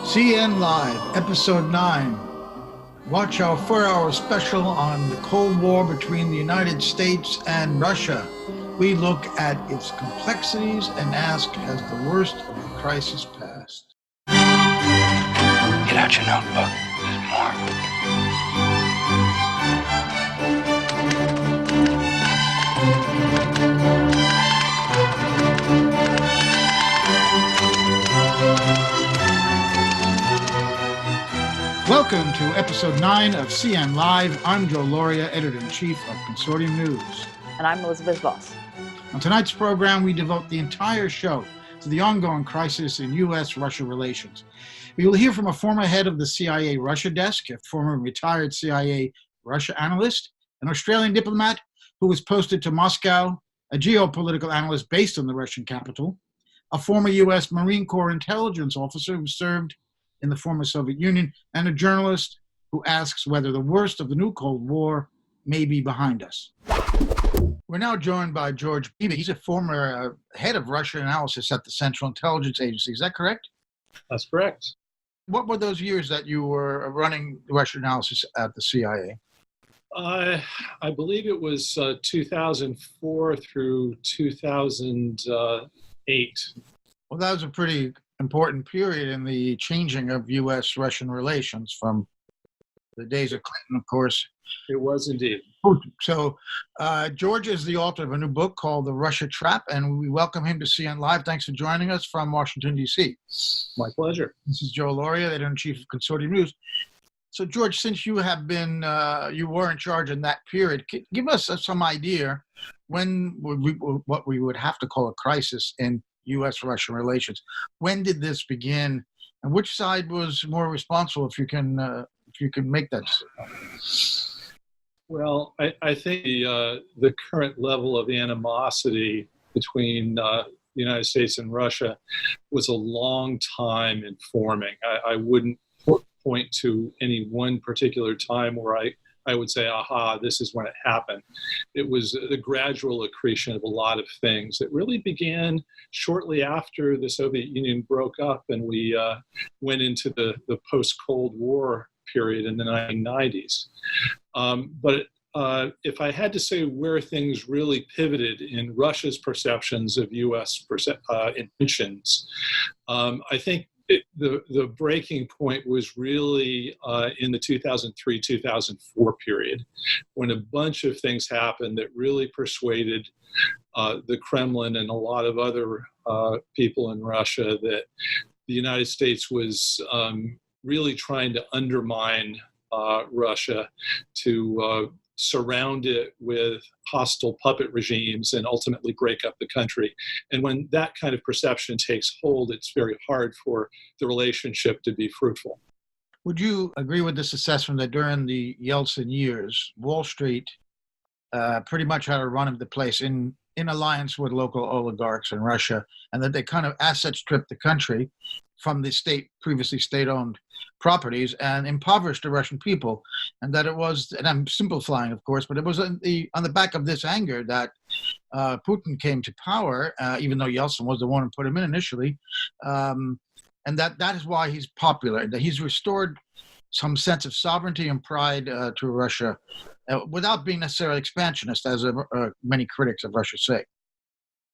CN Live, Episode 9. Watch our 4-hour special on the Cold War between the United States and Russia. We look at its complexities and ask, has the worst of the crisis passed? Get out your notebook. There's more. Welcome to Episode 9 of CN Live. I'm Joe Loria, Editor-in-Chief of Consortium News. And I'm Elizabeth Voss. On tonight's program, we devote the entire show to the ongoing crisis in U.S.-Russia relations. We will hear from a former head of the CIA Russia desk, a former retired CIA Russia analyst, an Australian diplomat who was posted to Moscow, a geopolitical analyst based in the Russian capital, a former U.S. Marine Corps intelligence officer who served in the former Soviet Union, and a journalist who asks whether the worst of the new Cold War may be behind us. We're now joined by George Beebe. He's a former head of Russia analysis at the Central Intelligence Agency. Is that correct? That's correct. What were those years that you were running Russian analysis at the CIA? I believe it was 2004 through 2008. Well, that was a pretty important period in the changing of U.S.-Russian relations from the days of Clinton, of course. It was indeed. So George is the author of a new book called The Russia Trap, and we welcome him to CN Live. Thanks for joining us from Washington, D.C. My pleasure. This is Joe Loria, Editor-in-Chief of Consortium News. So, George, since you have been, you were in charge in that period, give us some idea what we would have to call a crisis in U.S.-Russian relations. When did this begin, and which side was more responsible? If you can make that. Well, I think the current level of animosity between the United States and Russia was a long time in forming. I wouldn't point to any one particular time where I would say, aha, this is when it happened. It was the gradual accretion of a lot of things. It really began shortly after the Soviet Union broke up and we went into the post-Cold War period in the 1990s. But if I had to say where things really pivoted in Russia's perceptions of U.S. intentions, I think the breaking point was really in the 2003-2004 period, when a bunch of things happened that really persuaded the Kremlin and a lot of other people in Russia that the United States was really trying to undermine Russia, to surround it with hostile puppet regimes and ultimately break up the country. And when that kind of perception takes hold, it's very hard for the relationship to be fruitful. Would you agree with this assessment that during the Yeltsin years, Wall Street pretty much had a run of the place in alliance with local oligarchs in Russia, and that they kind of asset stripped the country from the previously state-owned properties and impoverished the Russian people, and that it was, and I'm simplifying, of course, but it was on the back of this anger that Putin came to power, even though Yeltsin was the one who put him in initially, and that is why he's popular, that he's restored some sense of sovereignty and pride to Russia without being necessarily expansionist, as many critics of Russia say.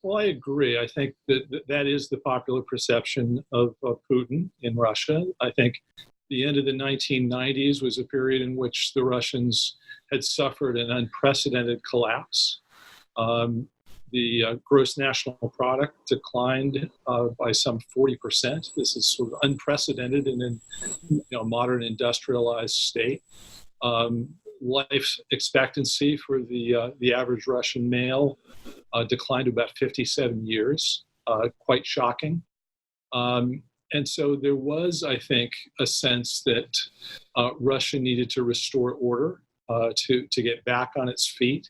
Well, I agree. I think that is the popular perception of Putin in Russia. I think the end of the 1990s was a period in which the Russians had suffered an unprecedented collapse. The gross national product declined by some 40%. This is sort of unprecedented in a modern industrialized state. Life expectancy for the average Russian male declined to about 57 years, quite shocking. And so there was, I think, a sense that Russia needed to restore order, to get back on its feet.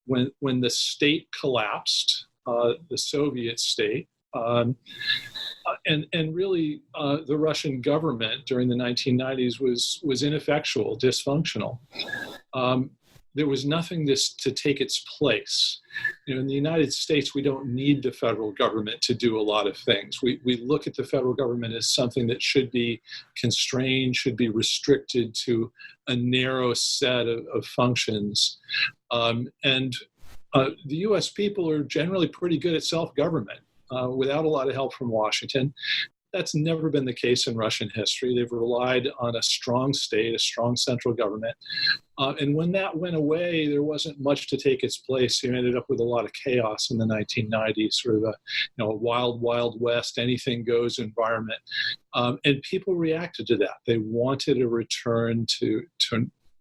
When the state collapsed, the Soviet state, and really the Russian government during the 1990s was ineffectual, dysfunctional. there was nothing to take its place. In the United States, we don't need the federal government to do a lot of things. We look at the federal government as something that should be constrained, should be restricted to a narrow set of functions. The U.S. people are generally pretty good at self-government without a lot of help from Washington. That's never been the case in Russian history. They've relied on a strong state, a strong central government. And when that went away, there wasn't much to take its place. You ended up with a lot of chaos in the 1990s, sort of a wild, wild west, anything goes environment. And people reacted to that. They wanted a return to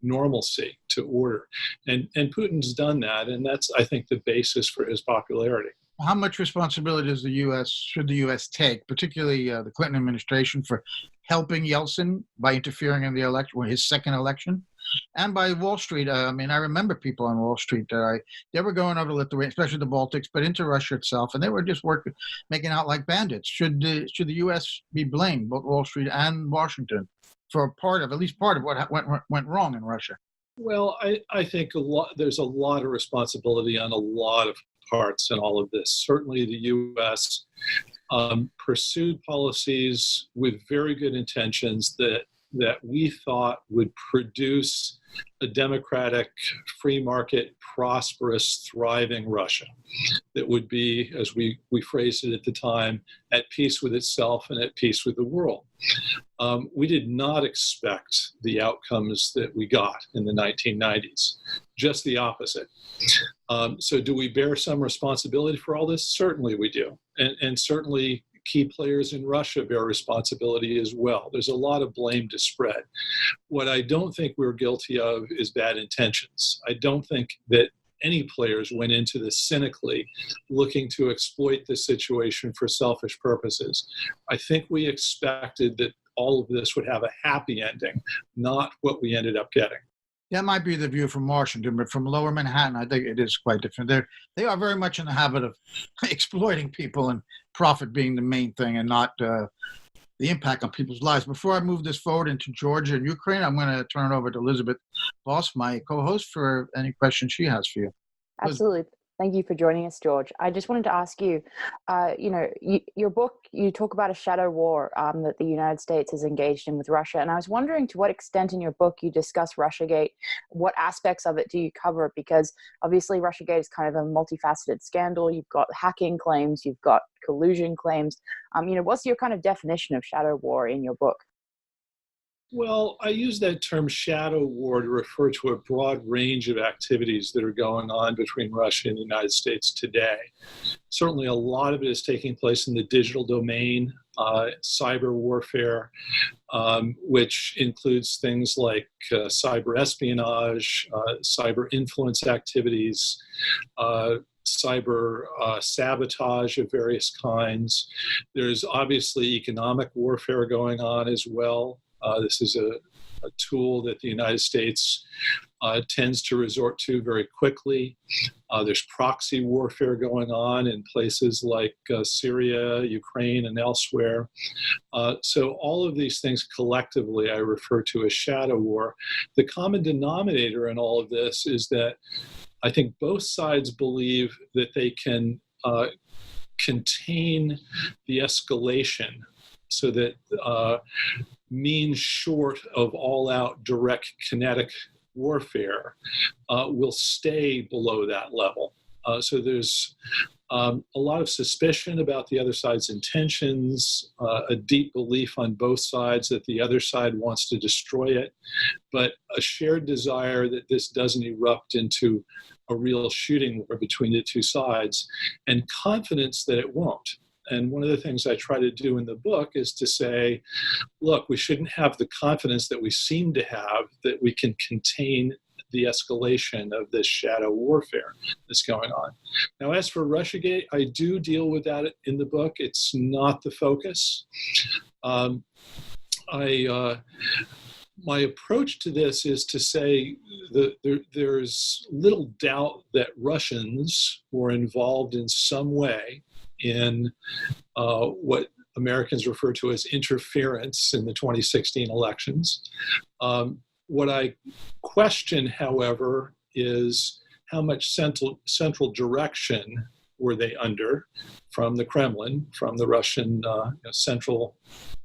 normalcy, to order. And Putin's done that, and that's, I think, the basis for his popularity. How much responsibility should the U.S. take, particularly the Clinton administration, for helping Yeltsin by interfering in the election, his second election, and by Wall Street? I remember people on Wall Street they were going over to Lithuania, especially the Baltics, but into Russia itself, and they were just making out like bandits. Should the U.S. be blamed, both Wall Street and Washington, for at least part of what went wrong in Russia? Well, I think there's a lot of responsibility on a lot of parts in all of this. Certainly the U.S. Pursued policies with very good intentions that we thought would produce a democratic, free market, prosperous, thriving Russia that would be, as we phrased it at the time, at peace with itself and at peace with the world. We did not expect the outcomes that we got in the 1990s, just the opposite. So do we bear some responsibility for all this? Certainly we do. And certainly key players in Russia bear responsibility as well. There's a lot of blame to spread. What I don't think we're guilty of is bad intentions. I don't think that any players went into this cynically looking to exploit the situation for selfish purposes. I think we expected that all of this would have a happy ending, not what we ended up getting. That might be the view from Washington, but from Lower Manhattan, I think it is quite different. They are very much in the habit of exploiting people and profit being the main thing and not the impact on people's lives. Before I move this forward into Georgia and Ukraine, I'm going to turn it over to Elizabeth Voss, my co-host, for any questions she has for you. Absolutely. Thank you for joining us, George. I just wanted to ask you, your book, you talk about a shadow war that the United States has engaged in with Russia. And I was wondering to what extent in your book you discuss Russiagate. What aspects of it do you cover? Because obviously Russiagate is kind of a multifaceted scandal. You've got hacking claims, you've got collusion claims. What's your kind of definition of shadow war in your book? Well, I use that term shadow war to refer to a broad range of activities that are going on between Russia and the United States today. Certainly a lot of it is taking place in the digital domain, cyber warfare, which includes things like cyber espionage, cyber influence activities, cyber sabotage of various kinds. There's obviously economic warfare going on as well. This is a tool that the United States tends to resort to very quickly. There's proxy warfare going on in places like Syria, Ukraine, and elsewhere. So all of these things collectively I refer to as shadow war. The common denominator in all of this is that I think both sides believe that they can contain the escalation so that means short of all-out direct kinetic warfare will stay below that level. So there's a lot of suspicion about the other side's intentions, a deep belief on both sides that the other side wants to destroy it, but a shared desire that this doesn't erupt into a real shooting war between the two sides, and confidence that it won't. And one of the things I try to do in the book is to say, look, we shouldn't have the confidence that we seem to have that we can contain the escalation of this shadow warfare that's going on. Now, as for Russiagate, I do deal with that in the book. It's not the focus. My approach to this is to say that there's little doubt that Russians were involved in some way in what Americans refer to as interference in the 2016 elections. What I question, however, is how much central direction were they under from the Kremlin, from the Russian central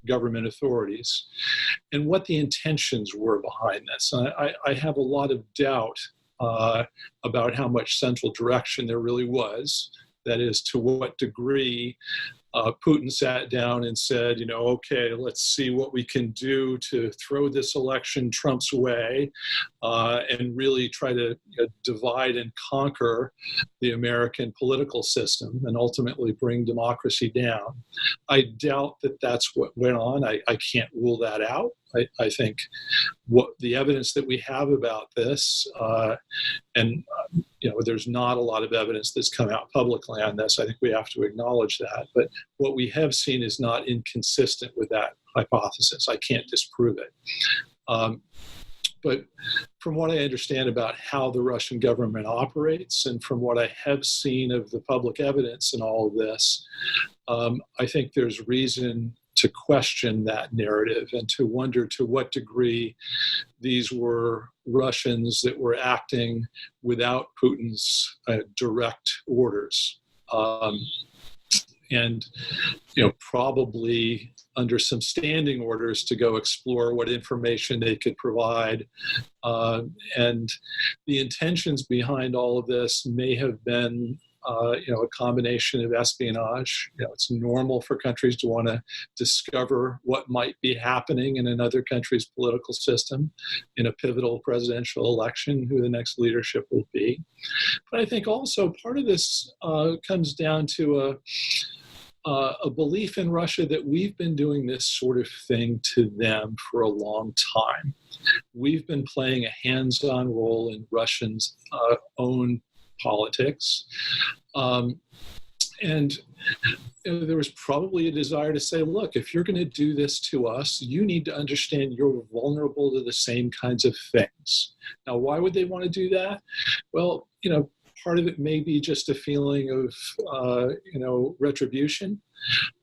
government authorities, and what the intentions were behind this. And I have a lot of doubt about how much central direction there really was. That is, to what degree Putin sat down and said, okay, let's see what we can do to throw this election Trump's way and really try to divide and conquer the American political system and ultimately bring democracy down. I doubt that that's what went on. I can't rule that out. I think what the evidence that we have about this, there's not a lot of evidence that's come out publicly on this. I think we have to acknowledge that. But what we have seen is not inconsistent with that hypothesis. I can't disprove it. But from what I understand about how the Russian government operates, and from what I have seen of the public evidence in all of this, I think there's reason to question that narrative and to wonder to what degree these were Russians that were acting without Putin's direct orders. And probably under some standing orders to go explore what information they could provide. And the intentions behind all of this may have been a combination of espionage. It's normal for countries to want to discover what might be happening in another country's political system in a pivotal presidential election, who the next leadership will be. But I think also part of this comes down to a belief in Russia that we've been doing this sort of thing to them for a long time. We've been playing a hands-on role in Russians' own politics. And there was probably a desire to say, look, if you're going to do this to us, you need to understand you're vulnerable to the same kinds of things. Now, why would they want to do that? Well, part of it may be just a feeling of, retribution.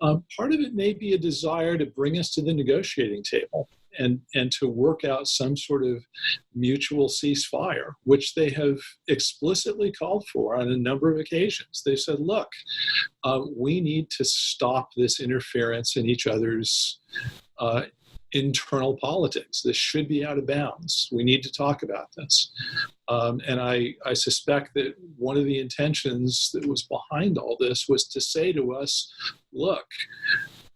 Part of it may be a desire to bring us to the negotiating table and to work out some sort of mutual ceasefire, which they have explicitly called for on a number of occasions. They said, look, we need to stop this interference in each other's internal politics. This should be out of bounds. We need to talk about this. And I suspect that one of the intentions that was behind all this was to say to us, look,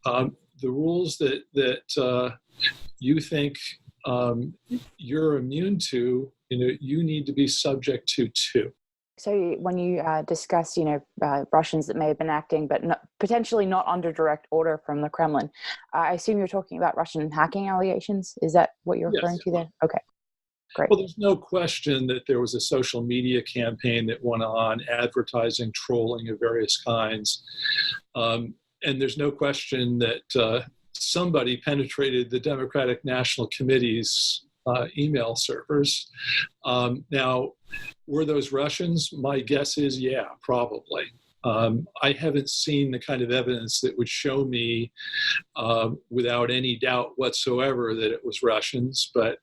the rules that you think you're immune to, you need to be subject to too. So when you discuss, Russians that may have been acting, but potentially not under direct order from the Kremlin, I assume you're talking about Russian hacking allegations. Is that what you're referring to there? Okay, great. Well, there's no question that there was a social media campaign that went on, advertising, trolling of various kinds. And there's no question that somebody penetrated the Democratic National Committee's email servers. Now, were those Russians? My guess is, yeah, probably. I haven't seen the kind of evidence that would show me without any doubt whatsoever that it was Russians, but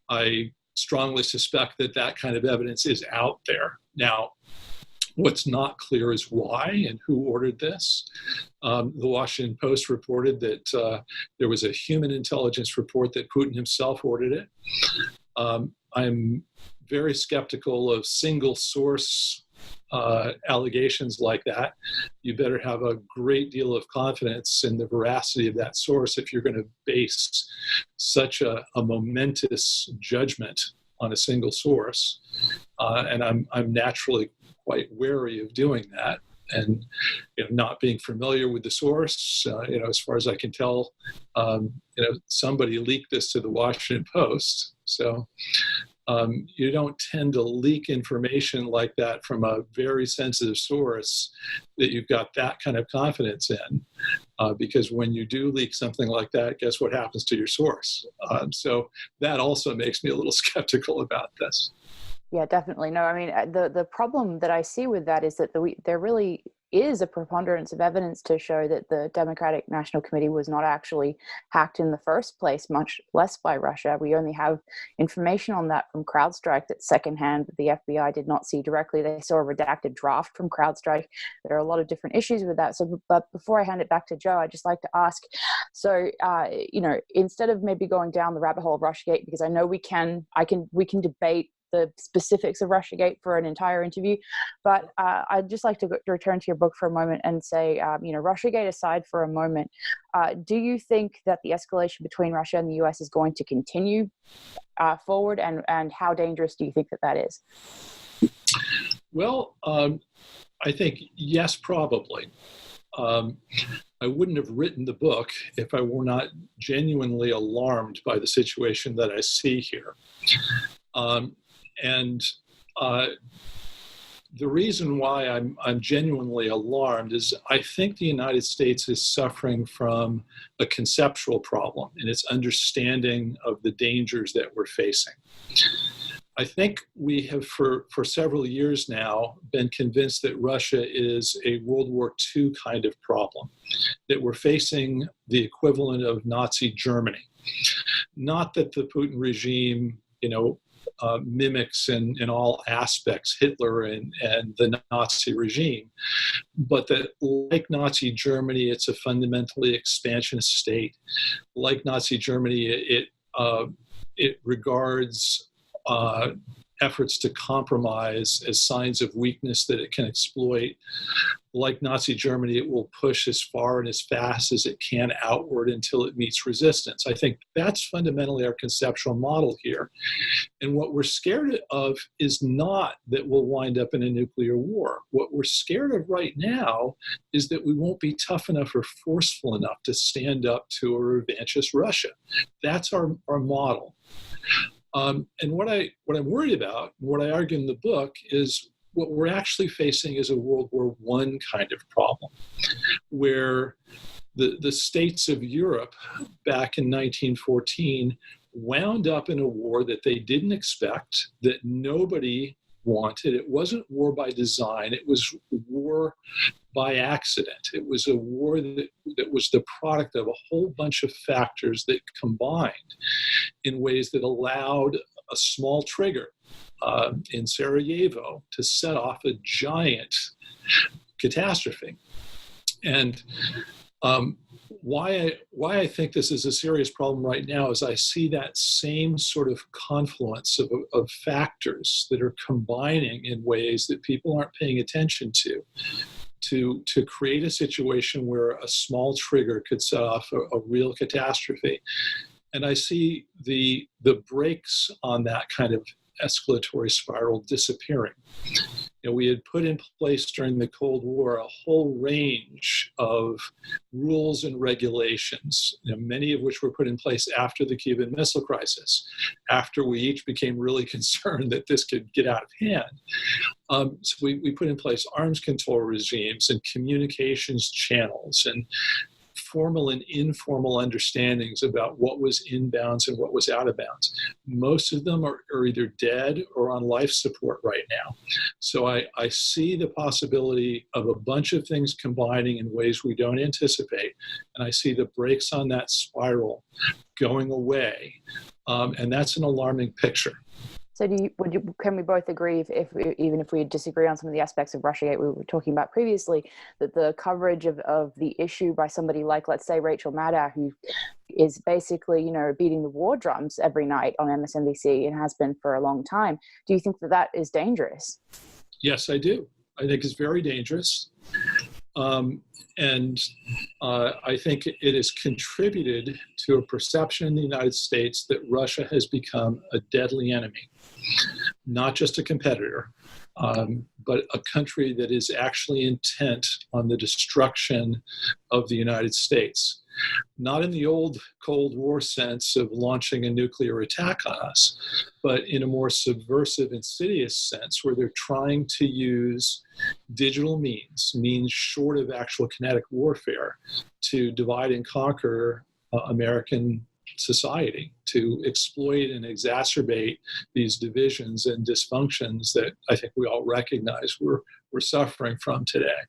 I strongly suspect that that kind of evidence is out there. Now, what's not clear is why and who ordered this. The Washington Post reported that there was a human intelligence report that Putin himself ordered it. I'm very skeptical of single source allegations like that. You better have a great deal of confidence in the veracity of that source if you're going to base such a momentous judgment on a single source. And I'm naturally quite wary of doing that, and not being familiar with the source. As far as I can tell, somebody leaked this to the Washington Post. So you don't tend to leak information like that from a very sensitive source that you've got that kind of confidence in, because when you do leak something like that, guess what happens to your source? So that also makes me a little skeptical about this. Yeah, definitely. No, I mean, the problem that I see with that is that there really is a preponderance of evidence to show that the Democratic National Committee was not actually hacked in the first place, much less by Russia. We only have information on that from CrowdStrike that's secondhand, that the FBI did not see directly. They saw a redacted draft from CrowdStrike. There are a lot of different issues with that. So, but before I hand it back to Joe, I'd just like to ask, so, instead of maybe going down the rabbit hole of Russiagate, because I know we can debate the specifics of Russiagate for an entire interview, but I'd just like to return to your book for a moment and say, Russiagate aside for a moment, do you think that the escalation between Russia and the US is going to continue forward, and how dangerous do you think that is? Well, I think yes, probably. I wouldn't have written the book if I were not genuinely alarmed by the situation that I see here. The reason why I'm genuinely alarmed is I think the United States is suffering from a conceptual problem in its understanding of the dangers that we're facing. I think we have for several years now been convinced that Russia is a World War II kind of problem, that we're facing the equivalent of Nazi Germany. Not that the Putin regime, mimics in all aspects Hitler and the Nazi regime, but that like Nazi Germany, it's a fundamentally expansionist state. Like Nazi Germany, it regards efforts to compromise as signs of weakness that it can exploit. Like Nazi Germany, it will push as far and as fast as it can outward until it meets resistance. I think that's fundamentally our conceptual model here. And what we're scared of is not that we'll wind up in a nuclear war. What we're scared of right now is that we won't be tough enough or forceful enough to stand up to a revanchist Russia. That's our model. And what I'm worried about, what I argue in the book, is what we're actually facing is a World War I kind of problem, where the states of Europe back in 1914 wound up in a war that they didn't expect, that nobody wanted. It wasn't war by design. It was war by accident. It was a war that was the product of a whole bunch of factors that combined in ways that allowed a small trigger in Sarajevo to set off a giant catastrophe. And why I think this is a serious problem right now is I see that same sort of confluence of factors that are combining in ways that people aren't paying attention to create a situation where a small trigger could set off a real catastrophe. And I see the brakes on that kind of escalatory spiral disappearing. We had put in place during the Cold War a whole range of rules and regulations, many of which were put in place after the Cuban Missile Crisis, after we each became really concerned that this could get out of hand. So we put in place arms control regimes and communications channels and formal and informal understandings about what was inbounds and what was out of bounds. Most of them are either dead or on life support right now. So I see the possibility of a bunch of things combining in ways we don't anticipate. And I see the brakes on that spiral going away. And that's an alarming picture. So can we both agree, even if we disagree on some of the aspects of Russiagate we were talking about previously, that the coverage of the issue by somebody like, let's say, Rachel Maddow, who is basically, beating the war drums every night on MSNBC and has been for a long time, do you think that is dangerous? Yes, I do. I think it's very dangerous. And I think it has contributed to a perception in the United States that Russia has become a deadly enemy, not just a competitor, but a country that is actually intent on the destruction of the United States. Not in the old Cold War sense of launching a nuclear attack on us, but in a more subversive, insidious sense where they're trying to use digital means short of actual kinetic warfare, to divide and conquer American society, to exploit and exacerbate these divisions and dysfunctions that I think we all recognize we're we're suffering from today.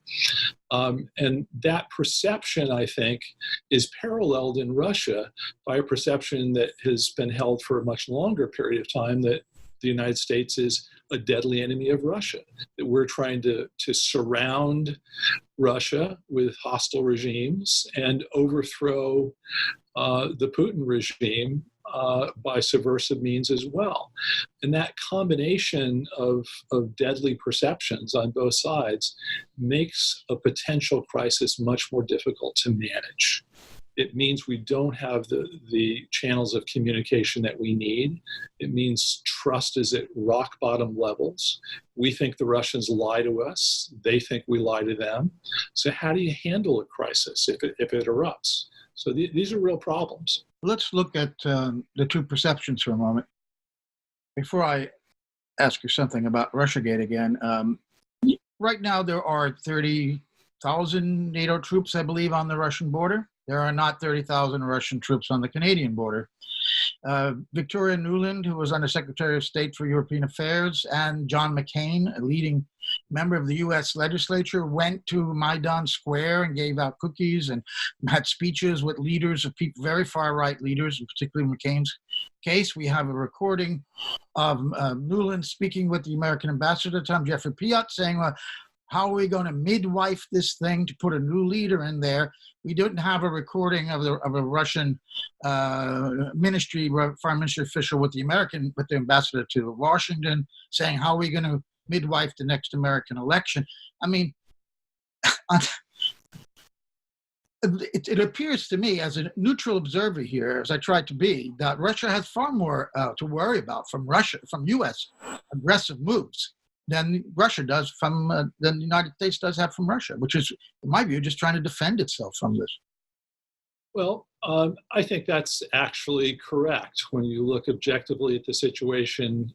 And that perception, I think, is paralleled in Russia by a perception that has been held for a much longer period of time, that the United States is a deadly enemy of Russia, that we're trying to surround Russia with hostile regimes and overthrow the Putin regime by subversive means as well. And that combination of deadly perceptions on both sides makes a potential crisis much more difficult to manage. It means we don't have the channels of communication that we need. It means trust is at rock bottom levels. We think the Russians lie to us. They think we lie to them. So how do you handle a crisis if it erupts? So these are real problems. Let's look at the two perceptions for a moment. Before I ask you something about Russiagate again, right now there are 30,000 NATO troops, I believe, on the Russian border. There are not 30,000 Russian troops on the Canadian border. Victoria Nuland, who was Undersecretary of State for European Affairs, and John McCain, a leading member of the U.S. legislature, went to Maidan Square and gave out cookies and had speeches with leaders of people, very far-right leaders, and particularly McCain's case. We have a recording of Nuland speaking with the American ambassador at the time, Jeffrey Piot, saying, well, how are we going to midwife this thing to put a new leader in there? We didn't have a recording of a Russian foreign ministry official with the ambassador to Washington saying, how are we going to midwife the next American election? I mean, it appears to me, as a neutral observer here, as I tried to be, that Russia has far more to worry about from U.S. aggressive moves than Russia does than the United States does have from Russia, which is, in my view, just trying to defend itself from this. Well, I think that's actually correct. When you look objectively at the situation,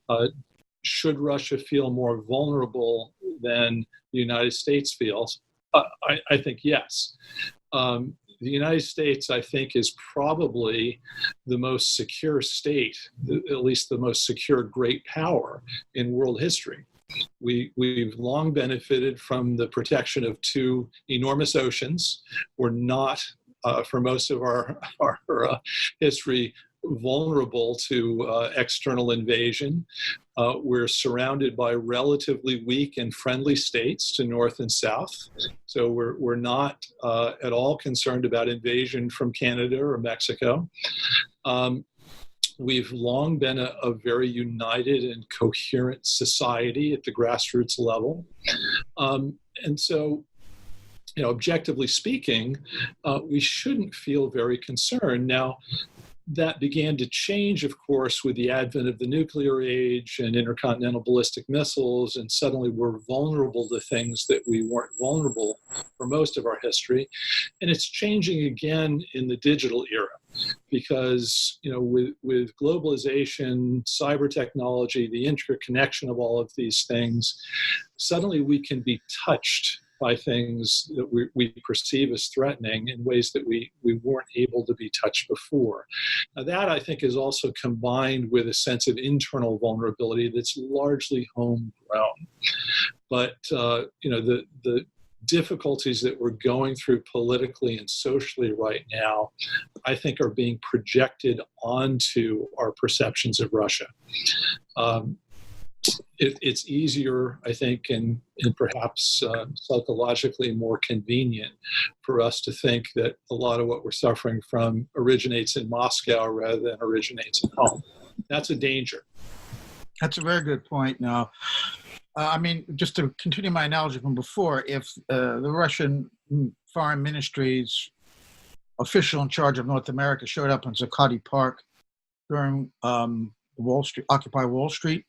should Russia feel more vulnerable than the United States feels? I think yes. The United States, I think, is probably the most secure state, at least the most secure great power in world history. We've long benefited from the protection of two enormous oceans. We're not, for most of our history, vulnerable to external invasion. We're surrounded by relatively weak and friendly states to north and south. So we're not at all concerned about invasion from Canada or Mexico. We've long been a very united and coherent society at the grassroots level. And so, objectively speaking, we shouldn't feel very concerned. Now, that began to change, of course, with the advent of the nuclear age and intercontinental ballistic missiles, and suddenly we're vulnerable to things that we weren't vulnerable for most of our history. And it's changing again in the digital era, because with globalization, cyber technology, the interconnection of all of these things, suddenly we can be touched by things that we perceive as threatening in ways that we weren't able to be touched before. Now that, I think, is also combined with a sense of internal vulnerability that's largely homegrown. But the difficulties that we're going through politically and socially right now, I think, are being projected onto our perceptions of Russia. It's easier, I think, and perhaps psychologically more convenient for us to think that a lot of what we're suffering from originates in Moscow rather than originates at home. That's a danger. That's a very good point. Now, just to continue my analogy from before, if the Russian foreign ministry's official in charge of North America showed up in Zuccotti Park during Occupy Wall Street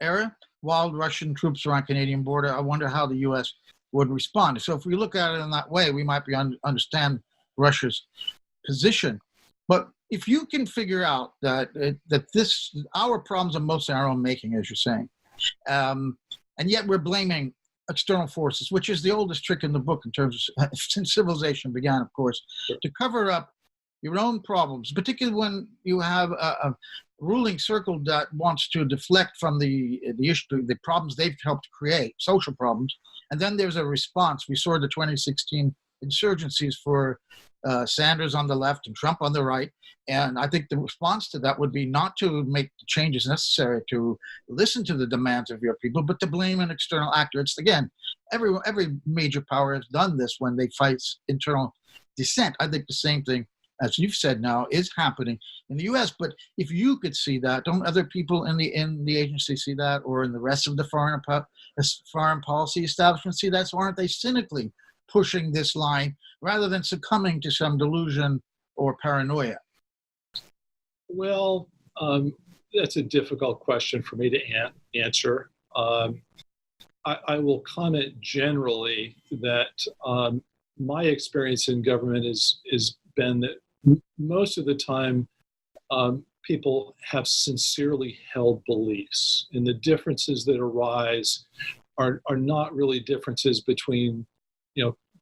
era, while Russian troops are on Canadian border, I wonder how the U.S. would respond. So if we look at it in that way, we might understand Russia's position. But if you can figure out that our problems are mostly our own making, as you're saying, and yet we're blaming external forces, which is the oldest trick in the book in terms of since civilization began, of course, to cover up your own problems, particularly when you have ruling circle that wants to deflect from the issue, the problems they've helped create, social problems, and then there's a response. We saw the 2016 insurgencies for Sanders on the left and Trump on the right, and I think the response to that would be not to make the changes necessary to listen to the demands of your people, but to blame an external actor. It's, again, every major power has done this when they fight internal dissent. I think the same thing, as you've said now, is happening in the U.S. But if you could see that, don't other people in the agency see that, or in the rest of the foreign policy establishment see that? So aren't they cynically pushing this line rather than succumbing to some delusion or paranoia? Well, that's a difficult question for me to answer. I will comment generally that my experience in government is been that most of the time people have sincerely held beliefs, and the differences that arise are not really differences between,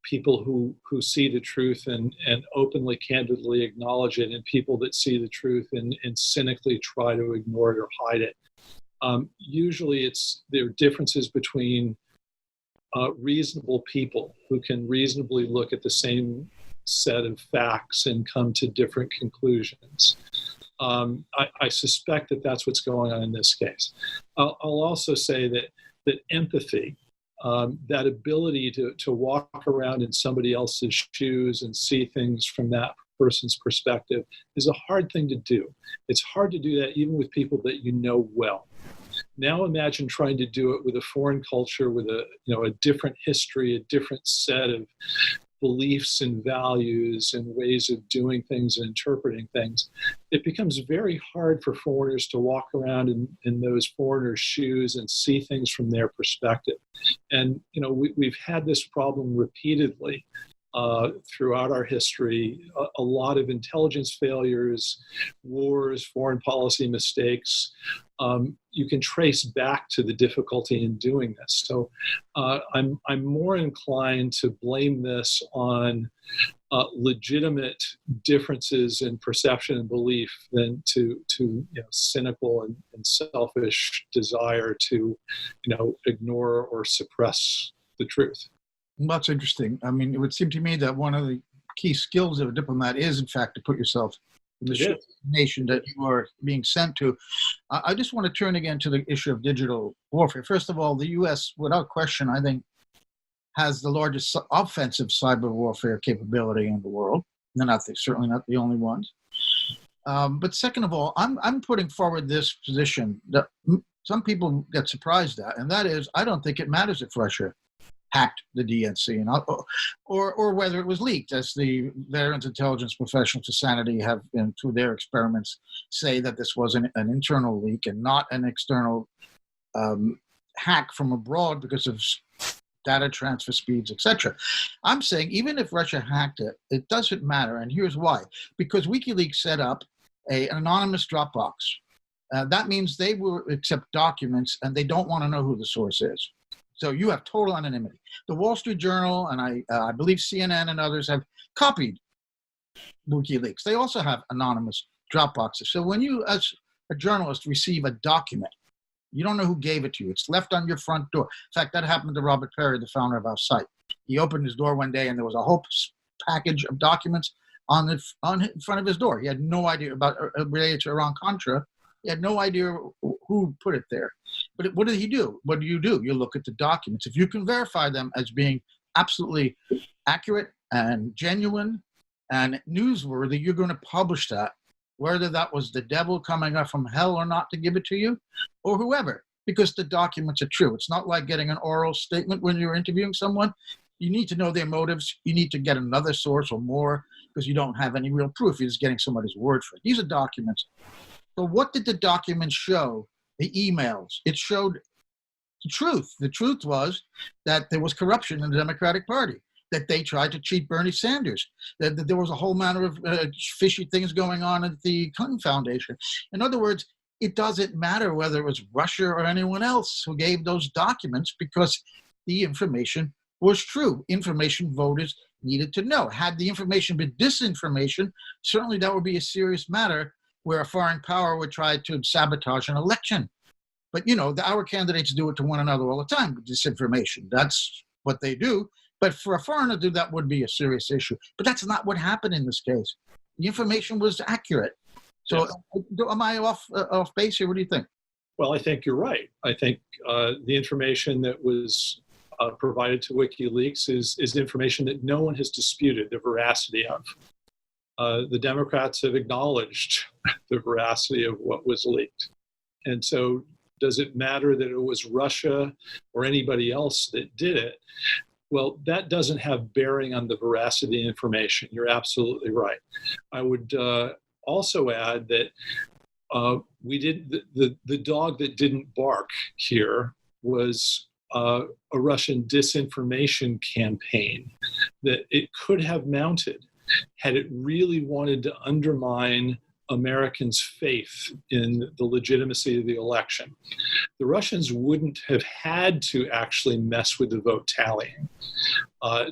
people who see the truth and openly, candidly acknowledge it, and people that see the truth and cynically try to ignore it or hide it. Usually there are differences between reasonable people who can reasonably look at the same set of facts and come to different conclusions. I suspect that that's what's going on in this case. I'll also say that empathy, that ability to walk around in somebody else's shoes and see things from that person's perspective, is a hard thing to do. It's hard to do that even with people that you know well. Now imagine trying to do it with a foreign culture, with a different history, a different set of beliefs and values and ways of doing things and interpreting things. It becomes very hard for foreigners to walk around in those foreigners' shoes and see things from their perspective. And we've had this problem repeatedly throughout our history. A lot of intelligence failures, wars, foreign policy mistakes. You can trace back to the difficulty in doing this. So I'm more inclined to blame this on legitimate differences in perception and belief than to cynical and selfish desire to ignore or suppress the truth. That's interesting. I mean, it would seem to me that one of the key skills of a diplomat is, in fact, to put yourself in the nation that you are being sent to. I just want to turn again to the issue of digital warfare. First of all, the U.S., without question, I think, has the largest offensive cyber warfare capability in the world. They're certainly not the only ones. But second of all, I'm putting forward this position that some people get surprised at, and that is, I don't think it matters if Russia hacked the DNC, or whether it was leaked, as the Veterans Intelligence Professional Society have, through their experiments, say that this was an internal leak and not an external hack from abroad because of data transfer speeds, etc. I'm saying even if Russia hacked it, it doesn't matter, and here's why. Because WikiLeaks set up an anonymous Dropbox. That means they will accept documents, and they don't want to know who the source is. So you have total anonymity. The Wall Street Journal and I believe CNN and others have copied WikiLeaks. They also have anonymous Dropboxes. So when you, as a journalist, receive a document, you don't know who gave it to you. It's left on your front door. In fact, that happened to Robert Perry, the founder of our site. He opened his door one day and there was a whole package of documents on in front of his door. He had no idea about related to Iran-Contra. He had no idea who put it there. But what did he do? What do? You look at the documents. If you can verify them as being absolutely accurate and genuine and newsworthy, you're going to publish that, whether that was the devil coming up from hell or not to give it to you, or whoever, because the documents are true. It's not like getting an oral statement when you're interviewing someone. You need to know their motives. You need to get another source or more because you don't have any real proof. You're just getting somebody's word for it. These are documents. So what did the documents show? The emails. It showed the truth. The truth was that there was corruption in the Democratic Party, that they tried to cheat Bernie Sanders, that there was a whole manner of fishy things going on at the Clinton Foundation. In other words, it doesn't matter whether it was Russia or anyone else who gave those documents because the information was true. Information voters needed to know. Had the information been disinformation, certainly that would be a serious matter where a foreign power would try to sabotage an election. But, our candidates do it to one another all the time with disinformation. That's what they do. But for a foreigner to do that would be a serious issue. But that's not what happened in this case. The information was accurate. So yes. Am I off base here? What do you think? Well, I think you're right. I think the information that was provided to WikiLeaks is information that no one has disputed the veracity of. The Democrats have acknowledged the veracity of what was leaked. And so does it matter that it was Russia or anybody else that did it? Well, that doesn't have bearing on the veracity of information. You're absolutely right. I would also add that we did the dog that didn't bark here was a Russian disinformation campaign that it could have mounted had it really wanted to undermine Americans' faith in the legitimacy of the election. The Russians wouldn't have had to actually mess with the vote tallying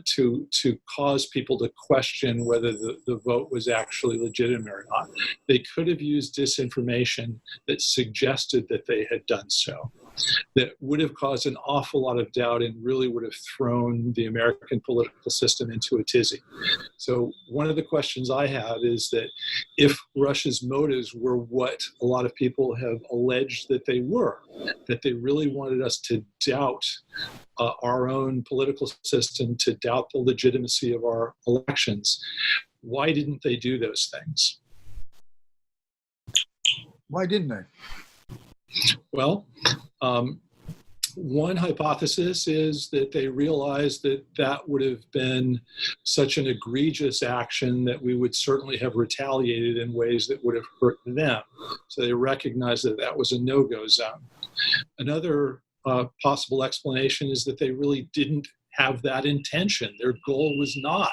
to cause people to question whether the vote was actually legitimate or not. They could have used disinformation that suggested that they had done so. That would have caused an awful lot of doubt and really would have thrown the American political system into a tizzy. So one of the questions I have is that if Russia's motives were what a lot of people have alleged that they were, that they really wanted us to doubt our own political system, to doubt the legitimacy of our elections, why didn't they do those things? Why didn't they? Well, one hypothesis is that they realized that that would have been such an egregious action that we would certainly have retaliated in ways that would have hurt them. So they recognized that that was a no-go zone. Another possible explanation is that they really didn't have that intention. Their goal was not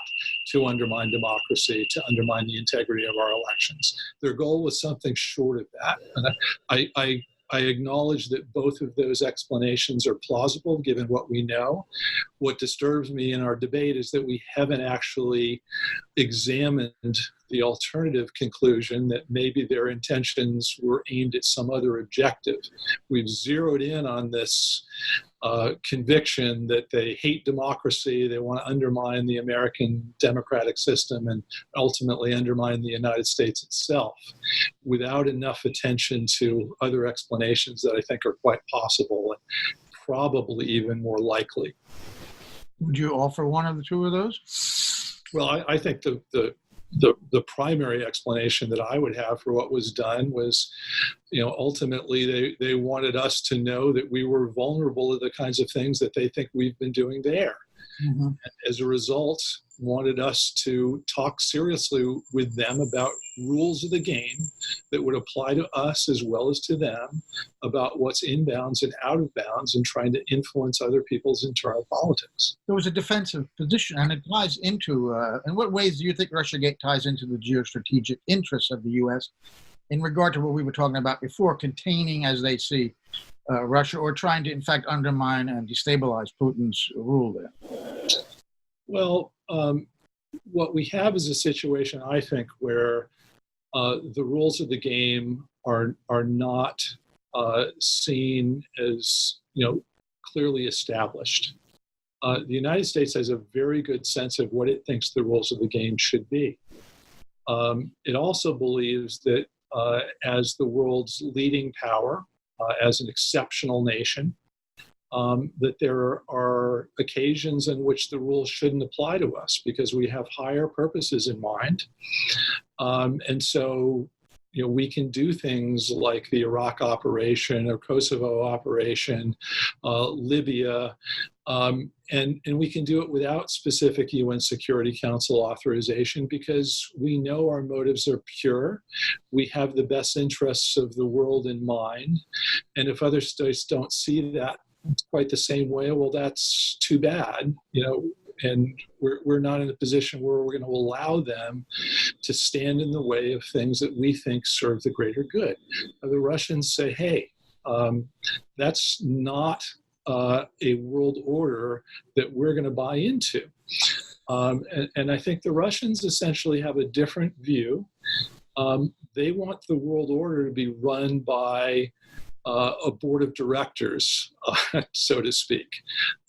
to undermine democracy, to undermine the integrity of our elections. Their goal was something short of that. And I acknowledge that both of those explanations are plausible given what we know. What disturbs me in our debate is that we haven't actually examined the alternative conclusion that maybe their intentions were aimed at some other objective. We've zeroed in on this conviction that they hate democracy, they want to undermine the American democratic system and ultimately undermine the United States itself, without enough attention to other explanations that I think are quite possible and probably even more likely. Would you offer one of the two of those? Well, I think the primary explanation that I would have for what was done was, ultimately they wanted us to know that we were vulnerable to the kinds of things that they think we've been doing there. Mm-hmm. And as a result, wanted us to talk seriously with them about rules of the game that would apply to us as well as to them, about what's in bounds and out of bounds, and trying to influence other people's internal politics. There was a defensive position, and it ties into, in what ways do you think Russiagate ties into the geostrategic interests of the U.S. in regard to what we were talking about before, containing, as they see, Russia, or trying to, in fact, undermine and destabilize Putin's rule there? Well, what we have is a situation, I think, where the rules of the game are not seen as clearly established. The United States has a very good sense of what it thinks the rules of the game should be. It also believes that as the world's leading power, as an exceptional nation, that there are occasions in which the rules shouldn't apply to us because we have higher purposes in mind. And so, we can do things like the Iraq operation or Kosovo operation, Libya, and we can do it without specific UN Security Council authorization because we know our motives are pure. We have the best interests of the world in mind. And if other states don't see that quite the same way, well, that's too bad, and we're not in a position where we're going to allow them to stand in the way of things that we think serve the greater good. The Russians say, hey, that's not a world order that we're going to buy into. And I think the Russians essentially have a different view They want the world order to be run by a board of directors, so to speak,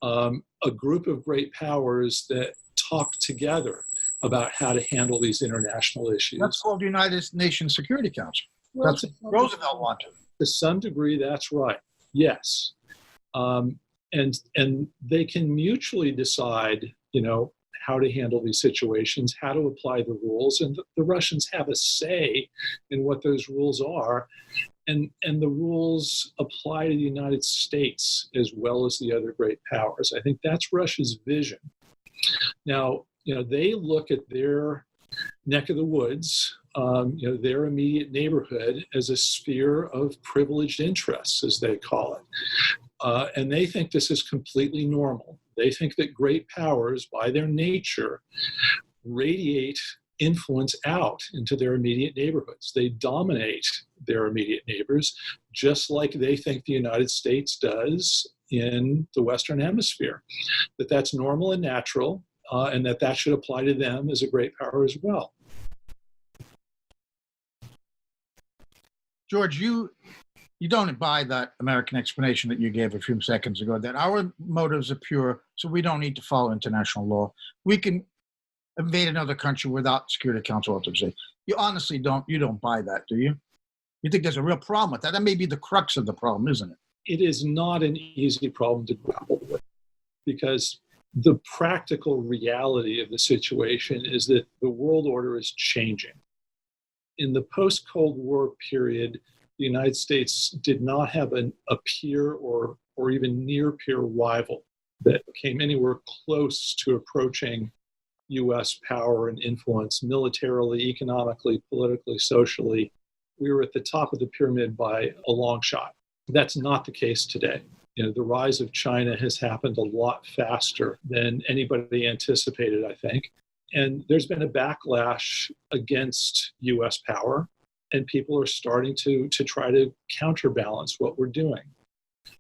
a group of great powers that talk together about how to handle these international issues. That's called the United Nations Security Council. Well, That's what Roosevelt wanted. To some degree, that's right. Yes. And they can mutually decide, how to handle these situations, how to apply the rules, and the Russians have a say in what those rules are, and the rules apply to the United States as well as the other great powers. I think that's Russia's vision. Now, they look at their neck of the woods, their immediate neighborhood as a sphere of privileged interests, as they call it. And they think this is completely normal. They think that great powers, by their nature, radiate influence out into their immediate neighborhoods. They dominate their immediate neighbors, just like they think the United States does in the Western Hemisphere. That's normal and natural, and that should apply to them as a great power as well. George, you don't buy that American explanation that you gave a few seconds ago, that our motives are pure, so we don't need to follow international law. We can invade another country without Security Council authorization. You honestly don't buy that, do you? You think there's a real problem with that? That may be the crux of the problem, isn't it? It is not an easy problem to grapple with, because the practical reality of the situation is that the world order is changing. In the post-Cold War period, the United States did not have a peer or even near-peer rival that came anywhere close to approaching U.S. power and influence militarily, economically, politically, socially. We were at the top of the pyramid by a long shot. That's not the case today. The rise of China has happened a lot faster than anybody anticipated, I think. And there's been a backlash against U.S. power, and people are starting to try to counterbalance what we're doing.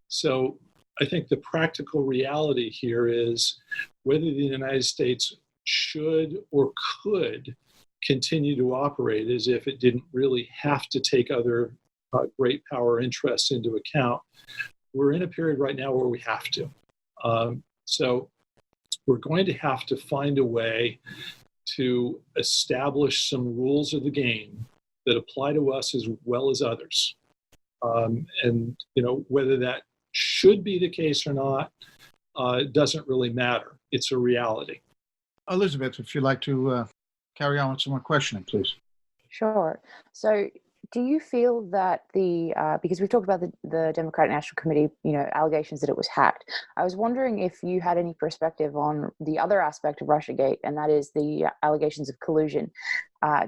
So I think the practical reality here is whether the United States should or could continue to operate as if it didn't really have to take other great power interests into account. We're in a period right now where we have to. So we're going to have to find a way to establish some rules of the game that apply to us as well as others. And whether that should be the case or not, it doesn't really matter. It's a reality. Elizabeth, if you'd like to carry on with some more questioning, please. Sure. So do you feel that because we've talked about the Democratic National Committee, allegations that it was hacked. I was wondering if you had any perspective on the other aspect of Russiagate, and that is the allegations of collusion.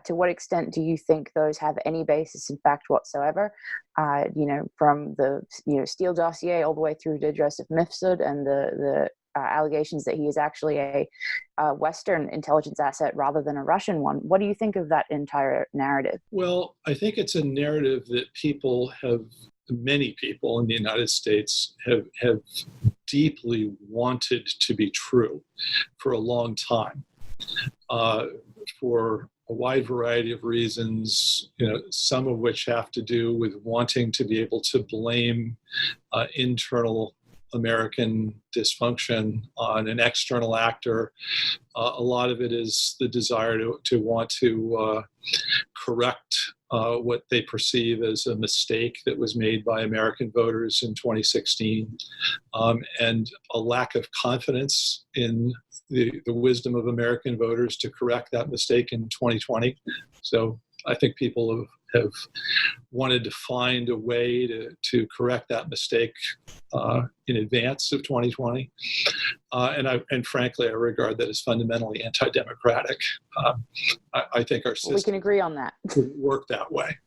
To what extent do you think those have any basis in fact whatsoever? From the Steele dossier all the way through to Joseph Mifsud and the allegations that he is actually a Western intelligence asset rather than a Russian one. What do you think of that entire narrative? Well, I think it's a narrative that many people in the United States have deeply wanted to be true for a long time, for a wide variety of reasons, some of which have to do with wanting to be able to blame internal American dysfunction on an external actor. A lot of it is the desire to want to correct what they perceive as a mistake that was made by American voters in 2016, and a lack of confidence in the wisdom of American voters to correct that mistake in 2020. So I think people have wanted to find a way to correct that mistake in advance of 2020. And frankly, I regard that as fundamentally anti-democratic. I think our system we can agree on that. would work that way.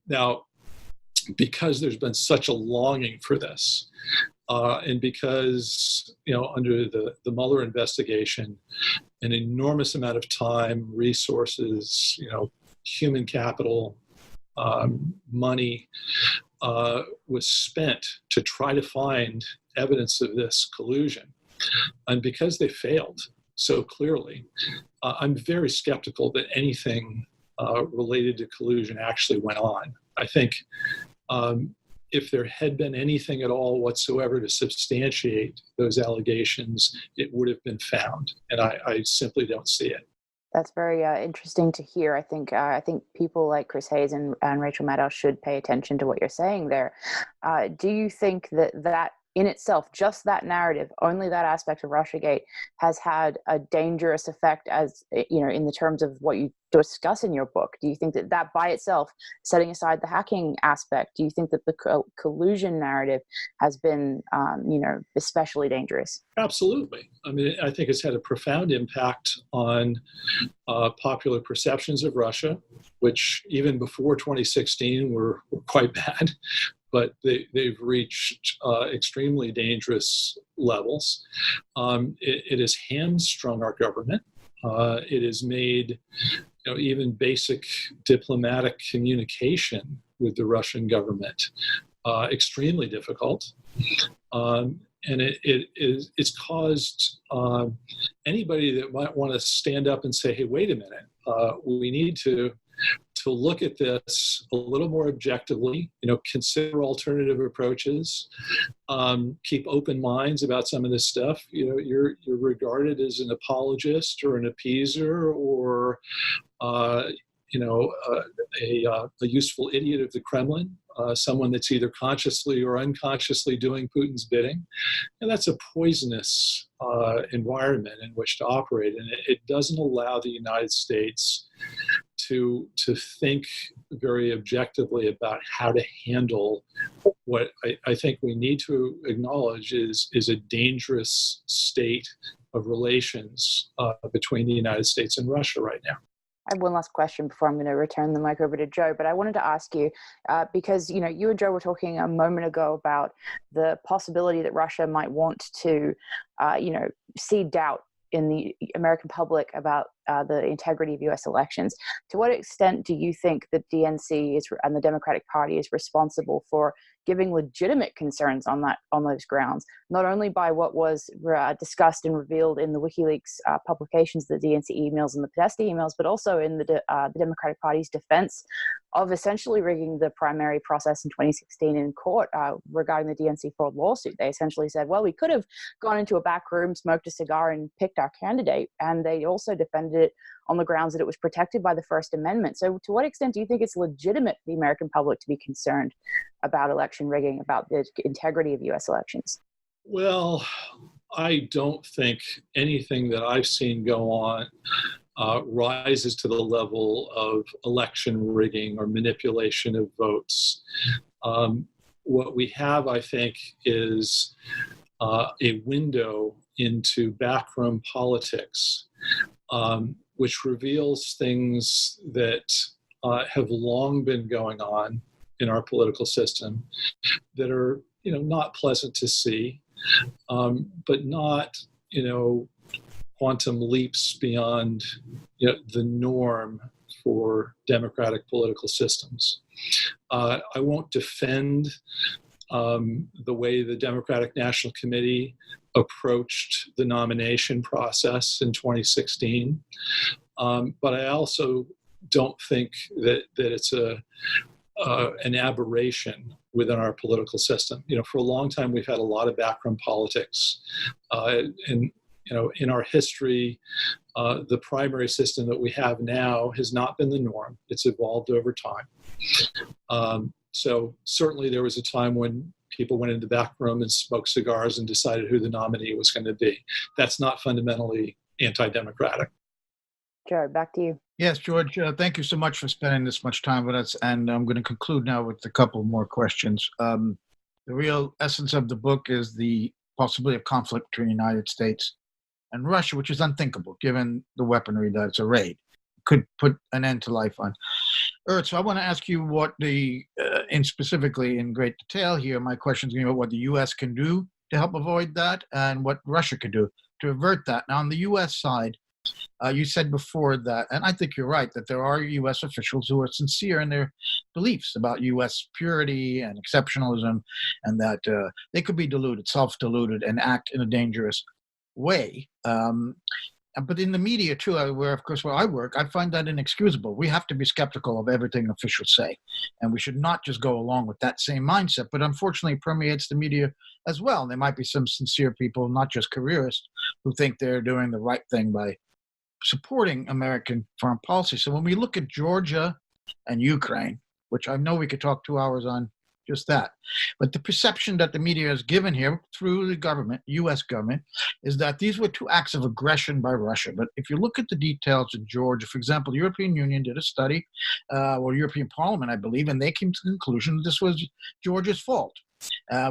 Now, because there's been such a longing for this, and because, under the Mueller investigation, an enormous amount of time, resources, human capital, money was spent to try to find evidence of this collusion. And because they failed so clearly, I'm very skeptical that anything related to collusion actually went on. I think if there had been anything at all whatsoever to substantiate those allegations, it would have been found, and I simply don't see it. That's very interesting to hear. I think people like Chris Hayes and Rachel Maddow should pay attention to what you're saying there. Do you think that in itself, just that narrative, only that aspect of Russiagate, has had a dangerous effect, as you know, in the terms of what you discuss in your book? Do you think that by itself, setting aside the hacking aspect, do you think that the collusion narrative has been, especially dangerous? Absolutely. I mean, I think it's had a profound impact on popular perceptions of Russia, which even before 2016 were quite bad. But they've reached extremely dangerous levels. It has hamstrung our government. It has made even basic diplomatic communication with the Russian government extremely difficult. And it's caused anybody that might want to stand up and say, hey, wait a minute, we need to look at this a little more objectively, consider alternative approaches, keep open minds about some of this stuff. You're regarded as an apologist or an appeaser or, a useful idiot of the Kremlin, someone that's either consciously or unconsciously doing Putin's bidding. And that's a poisonous environment in which to operate. And it doesn't allow the United States to think very objectively about how to handle what I think we need to acknowledge is a dangerous state of relations between the United States and Russia right now. I have one last question before I'm going to return the mic over to Joe, but I wanted to ask you, because, you and Joe were talking a moment ago about the possibility that Russia might want to, seed doubt in the American public about the integrity of U.S. elections. To what extent do you think the DNC and the Democratic Party is responsible for giving legitimate concerns on those grounds, not only by what was discussed and revealed in the WikiLeaks publications, the DNC emails and the Podesta emails, but also in the Democratic Party's defense of essentially rigging the primary process in 2016 in court regarding the DNC fraud lawsuit? They essentially said, well, we could have gone into a back room, smoked a cigar, and picked our candidate. And they also defended it on the grounds that it was protected by the First Amendment. So to what extent do you think it's legitimate for the American public to be concerned about election rigging, about the integrity of U.S. elections? Well, I don't think anything that I've seen go on rises to the level of election rigging or manipulation of votes. What we have, I think, is a window into backroom politics, which reveals things that have long been going on in our political system that are, not pleasant to see, but not, quantum leaps beyond, the norm for democratic political systems. I won't defend the way the Democratic National Committee approached the nomination process in 2016. But I also don't think that it's an aberration within our political system. For a long time, we've had a lot of backroom politics. And, in our history, the primary system that we have now has not been the norm. It's evolved over time. So certainly there was a time when people went into the back room and smoked cigars and decided who the nominee was going to be. That's not fundamentally anti-democratic. Joe, back to you. Yes, George, thank you so much for spending this much time with us. And I'm going to conclude now with a couple more questions. The real essence of the book is the possibility of conflict between the United States and Russia, which is unthinkable given the weaponry that it's arrayed. Could put an end to life on Earth. So I want to ask you what specifically in great detail here, my question is going to be about what the U.S. can do to help avoid that and what Russia could do to avert that. Now, on the U.S. side, you said before that, and I think you're right, that there are U.S. officials who are sincere in their beliefs about U.S. purity and exceptionalism, and that they could be deluded, self-deluded, and act in a dangerous way. But in the media too, where of course where I work, I find that inexcusable. We have to be skeptical of everything officials say, and we should not just go along with that same mindset. But unfortunately, it permeates the media as well. There might be some sincere people, not just careerists, who think they're doing the right thing by supporting American foreign policy. So when we look at Georgia and Ukraine, which I know we could talk 2 hours on just that, but the perception that the media has given here through the government, U.S. government, is that these were two acts of aggression by Russia. But if you look at the details in Georgia, for example, the European Union did a study, or European Parliament, I believe, and they came to the conclusion that this was Georgia's fault.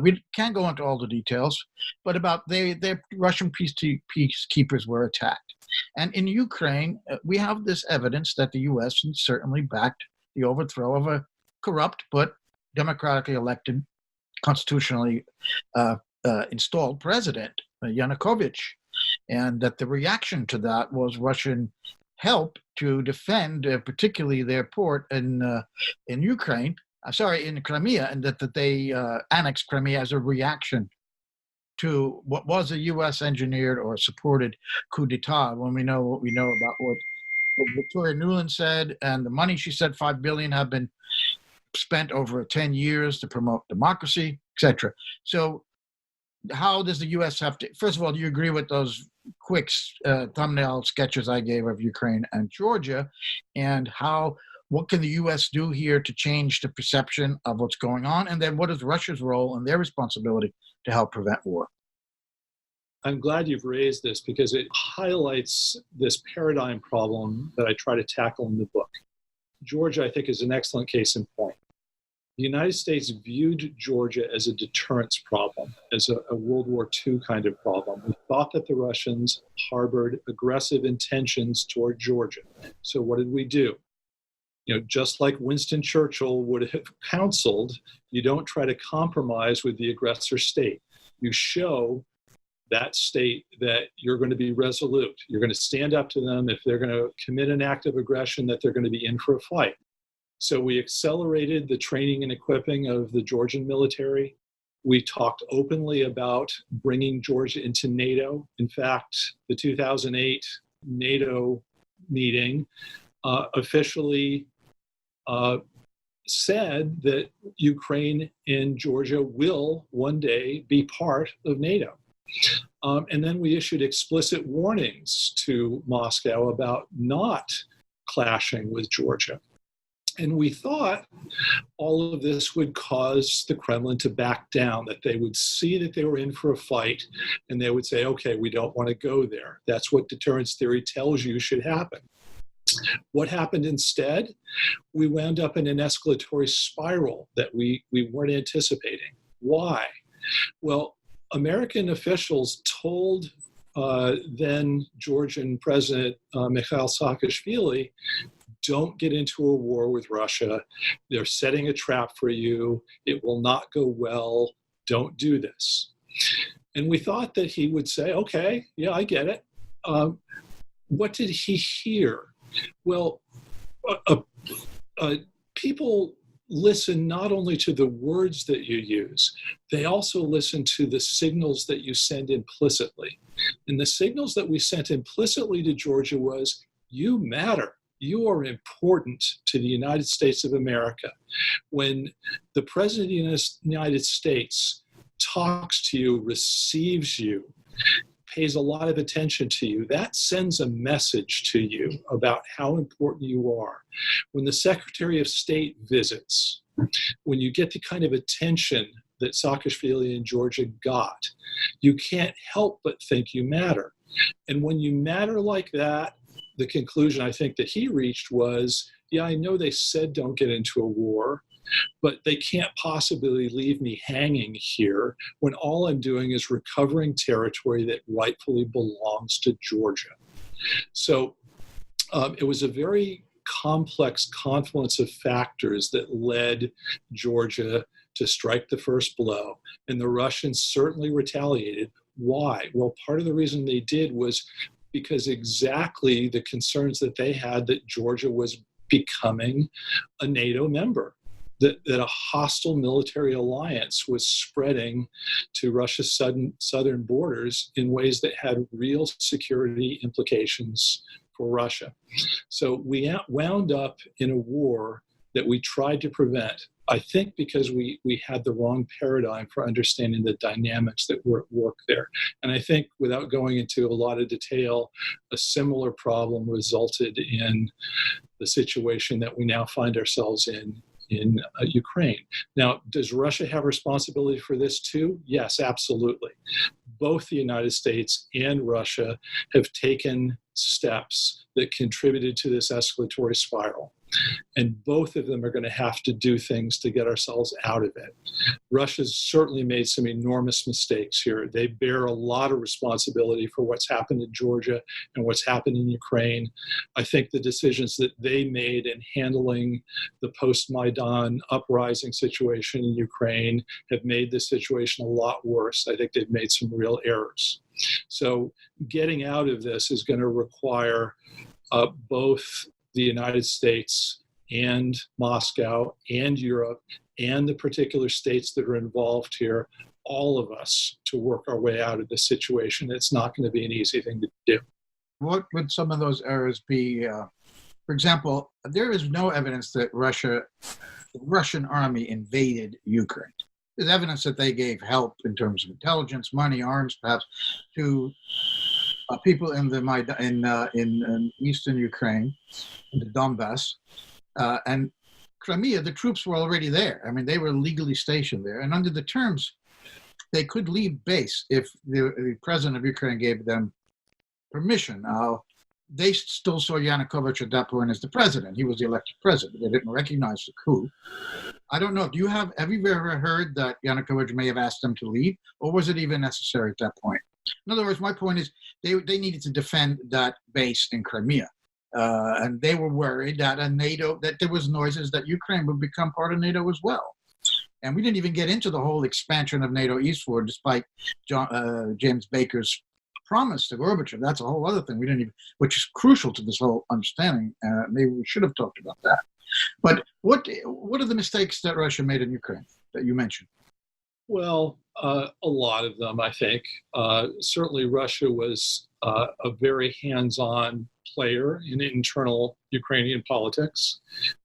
We can't go into all the details, but about their Russian peacekeepers were attacked. And in Ukraine, we have this evidence that the U.S. certainly backed the overthrow of a corrupt but democratically elected, constitutionally installed president, Yanukovych, and that the reaction to that was Russian help to defend, particularly their port in Ukraine. In Crimea, and that they annexed Crimea as a reaction to what was a U.S. engineered or supported coup d'etat. When we know what we know about what Victoria Nuland said, and the money she said, $5 billion, have been spent over 10 years to promote democracy, etc. So how does the U.S. have to, first of all, do you agree with those quick thumbnail sketches I gave of Ukraine and Georgia, and what can the U.S. do here to change the perception of what's going on? And then what is Russia's role and their responsibility to help prevent war? I'm glad you've raised this because it highlights this paradigm problem that I try to tackle in the book. Georgia, I think, is an excellent case in point. The United States viewed Georgia as a deterrence problem, as a World War II kind of problem. We thought that the Russians harbored aggressive intentions toward Georgia. So what did we do? Just like Winston Churchill would have counseled, you don't try to compromise with the aggressor state. You show that state that you're going to be resolute. You're going to stand up to them. If they're going to commit an act of aggression, that they're going to be in for a fight. So we accelerated the training and equipping of the Georgian military. We talked openly about bringing Georgia into NATO. In fact, the 2008 NATO meeting officially said that Ukraine and Georgia will one day be part of NATO. And then we issued explicit warnings to Moscow about not clashing with Georgia. And we thought all of this would cause the Kremlin to back down, that they would see that they were in for a fight, and they would say, okay, we don't want to go there. That's what deterrence theory tells you should happen. What happened instead? We wound up in an escalatory spiral that we weren't anticipating. Why? Well, American officials told then Georgian President Mikhail Saakashvili, don't get into a war with Russia. They're setting a trap for you. It will not go well. Don't do this. And we thought that he would say, okay, yeah, I get it. What did he hear? Well, people listen not only to the words that you use, they also listen to the signals that you send implicitly. And the signals that we sent implicitly to Georgia was, you matter. You are important to the United States of America. When the President of the United States talks to you, receives you, pays a lot of attention to you, that sends a message to you about how important you are. When the Secretary of State visits, when you get the kind of attention that Saakashvili in Georgia got, you can't help but think you matter. And when you matter like that, the conclusion I think that he reached was, yeah, I know they said don't get into a war, but they can't possibly leave me hanging here when all I'm doing is recovering territory that rightfully belongs to Georgia. So it was a very complex confluence of factors that led Georgia to strike the first blow. And the Russians certainly retaliated. Why? Well, part of the reason they did was because exactly the concerns that they had that Georgia was becoming a NATO member. that a hostile military alliance was spreading to Russia's southern borders in ways that had real security implications for Russia. So we wound up in a war that we tried to prevent, I think because we had the wrong paradigm for understanding the dynamics that were at work there. And I think, without going into a lot of detail, a similar problem resulted in the situation that we now find ourselves in Ukraine. Now, does Russia have responsibility for this too? Yes, absolutely. Both the United States and Russia have taken steps that contributed to this escalatory spiral. And both of them are going to have to do things to get ourselves out of it. Russia's certainly made some enormous mistakes here. They bear a lot of responsibility for what's happened in Georgia and what's happened in Ukraine. I think the decisions that they made in handling the post-Maidan uprising situation in Ukraine have made the situation a lot worse. I think they've made some real errors. So getting out of this is going to require both the United States and Moscow and Europe and the particular states that are involved here, all of us, to work our way out of this situation. It's not going to be an easy thing to do. What would some of those errors be? For example, there is no evidence that the Russian army invaded Ukraine. There's evidence that they gave help in terms of intelligence, money, arms, perhaps, to people in in eastern Ukraine, in the Donbass, and Crimea. The troops were already there. I mean, they were legally stationed there, and under the terms, they could leave base if the president of Ukraine gave them permission. They still saw Yanukovych at that point as the president. He was the elected president. They didn't recognize the coup. I don't know. Have you ever heard that Yanukovych may have asked them to leave, or was it even necessary at that point? In other words, my point is they needed to defend that base in Crimea, and they were worried that that there was noises that Ukraine would become part of NATO as well. And we didn't even get into the whole expansion of NATO eastward, despite James Baker's promise to Gorbachev. That's a whole other thing which is crucial to this whole understanding. Maybe we should have talked about that. But what are the mistakes that Russia made in Ukraine that you mentioned? Well, a lot of them, I think. Certainly Russia was a very hands-on player in internal Ukrainian politics.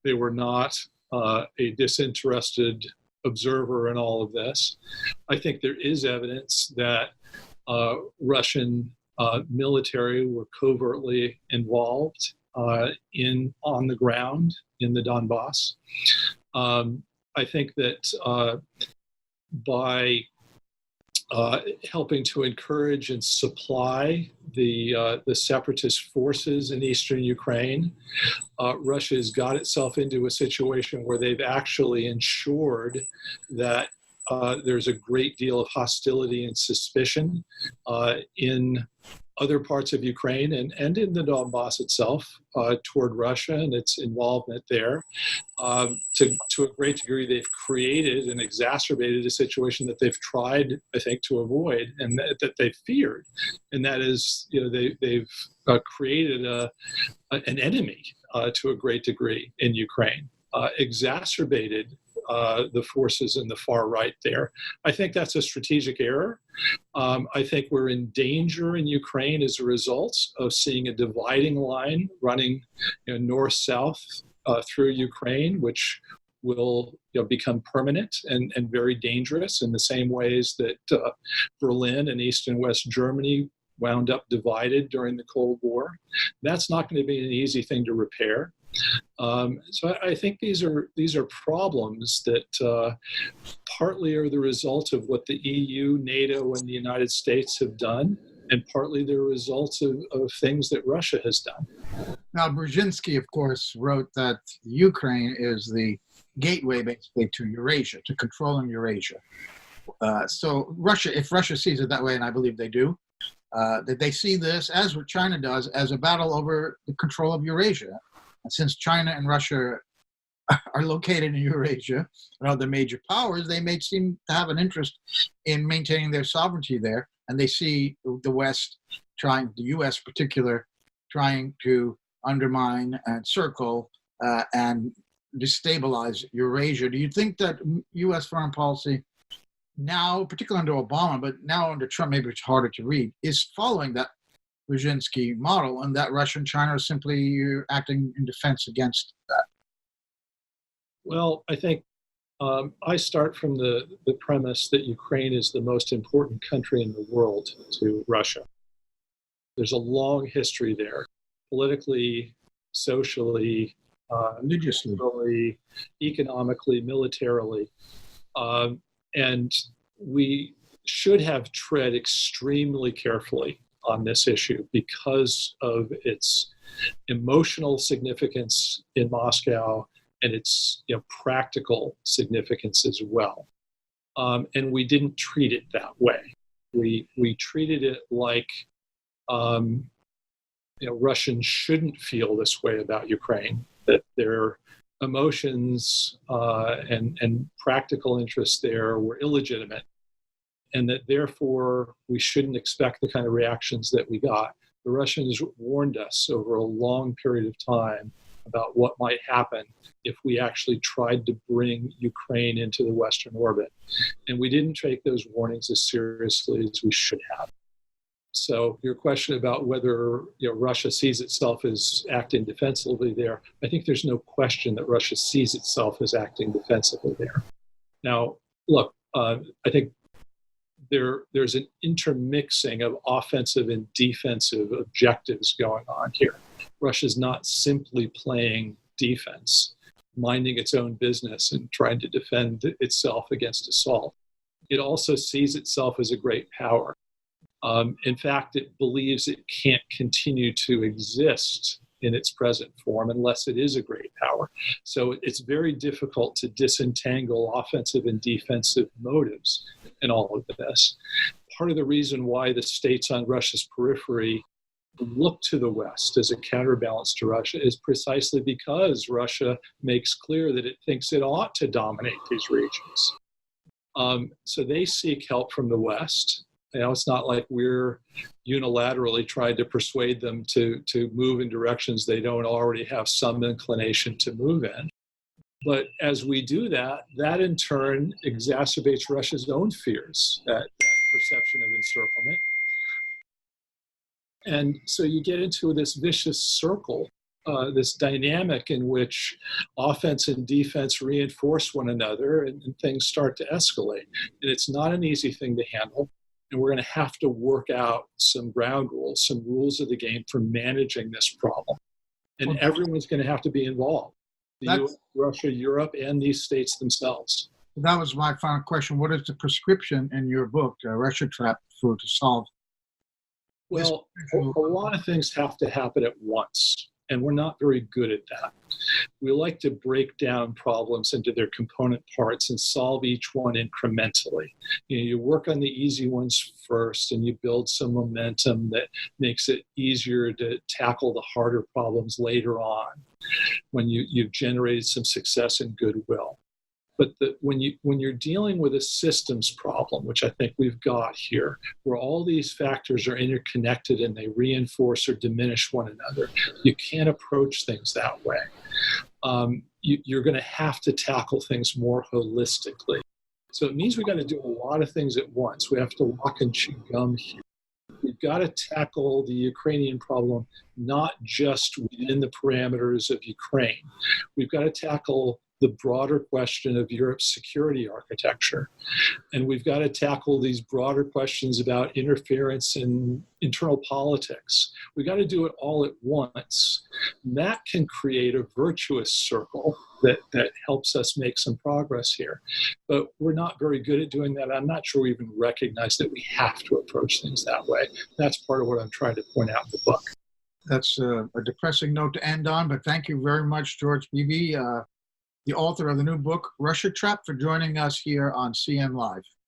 They were not a disinterested observer in all of this. I think there is evidence that Russian military were covertly involved on the ground in the Donbass. I think that by helping to encourage and supply the separatist forces in eastern Ukraine, Russia has got itself into a situation where they've actually ensured that there's a great deal of hostility and suspicion in other parts of Ukraine and in the Donbass itself toward Russia and its involvement there. To a great degree, they've created and exacerbated a situation that they've tried, I think, to avoid and that they feared. And that is, they've created an enemy to a great degree in Ukraine, exacerbated the forces in the far right there. I think that's a strategic error. I think we're in danger in Ukraine as a result of seeing a dividing line running north-south through Ukraine, which will become permanent and very dangerous in the same ways that Berlin and East and West Germany wound up divided during the Cold War. That's not going to be an easy thing to repair. So I think these are problems that partly are the result of what the EU, NATO, and the United States have done, and partly the results of things that Russia has done. Now, Brzezinski, of course, wrote that Ukraine is the gateway, basically, to Eurasia, to controlling Eurasia. So if Russia sees it that way, and I believe they do, that they see this, as what China does, as a battle over the control of Eurasia. And since China and Russia are located in Eurasia, and other major powers, they may seem to have an interest in maintaining their sovereignty there. And they see the West the U.S. in particular, trying to undermine and circle and destabilize Eurasia. Do you think that U.S. foreign policy now, particularly under Obama, but now under Trump, maybe it's harder to read, is following that Brzezinski model, and that Russia and China are simply acting in defense against that? Well, I think I start from the premise that Ukraine is the most important country in the world to Russia. There's a long history there, politically, socially, religiously, economically, militarily. And we should have tread extremely carefully on this issue because of its emotional significance in Moscow and its practical significance as well. And we didn't treat it that way. We treated it like Russians shouldn't feel this way about Ukraine, that their emotions and practical interests there were illegitimate, and that therefore we shouldn't expect the kind of reactions that we got. The Russians warned us over a long period of time about what might happen if we actually tried to bring Ukraine into the Western orbit. And we didn't take those warnings as seriously as we should have. So your question about whether Russia sees itself as acting defensively there, I think there's no question that Russia sees itself as acting defensively there. Now, look, I think there's an intermixing of offensive and defensive objectives going on here. Russia's not simply playing defense, minding its own business and trying to defend itself against assault. It also sees itself as a great power. In fact, it believes it can't continue to exist in its present form unless it is a great power. So it's very difficult to disentangle offensive and defensive motives in all of this. Part of the reason why the states on Russia's periphery look to the West as a counterbalance to Russia is precisely because Russia makes clear that it thinks it ought to dominate these regions. So they seek help from the West. It's not like we're unilaterally trying to persuade them to move in directions they don't already have some inclination to move in. But as we do that, that in turn exacerbates Russia's own fears, that perception of encirclement. And so you get into this vicious circle, this dynamic in which offense and defense reinforce one another and things start to escalate. And it's not an easy thing to handle. And we're going to have to work out some ground rules, some rules of the game for managing this problem. And everyone's going to have to be involved. The US, Russia, Europe, and these states themselves. That was my final question. What is the prescription in your book, Russia Trap, to solve? Well, a lot of things have to happen at once, and we're not very good at that. We like to break down problems into their component parts and solve each one incrementally. You work on the easy ones first, and you build some momentum that makes it easier to tackle the harder problems later on when you've generated some success and goodwill. But when you're dealing with a systems problem, which I think we've got here, where all these factors are interconnected and they reinforce or diminish one another, you can't approach things that way. You're going to have to tackle things more holistically. So it means we've got to do a lot of things at once. We have to lock and chew gum here. We've got to tackle the Ukrainian problem not just within the parameters of Ukraine. We've got to tackle the broader question of Europe's security architecture. And we've got to tackle these broader questions about interference in internal politics. We've got to do it all at once. And that can create a virtuous circle that helps us make some progress here. But we're not very good at doing that. I'm not sure we even recognize that we have to approach things that way. That's part of what I'm trying to point out in the book. That's a depressing note to end on, but thank you very much, George Beebe, the author of the new book, Russia Trap, for joining us here on CN Live.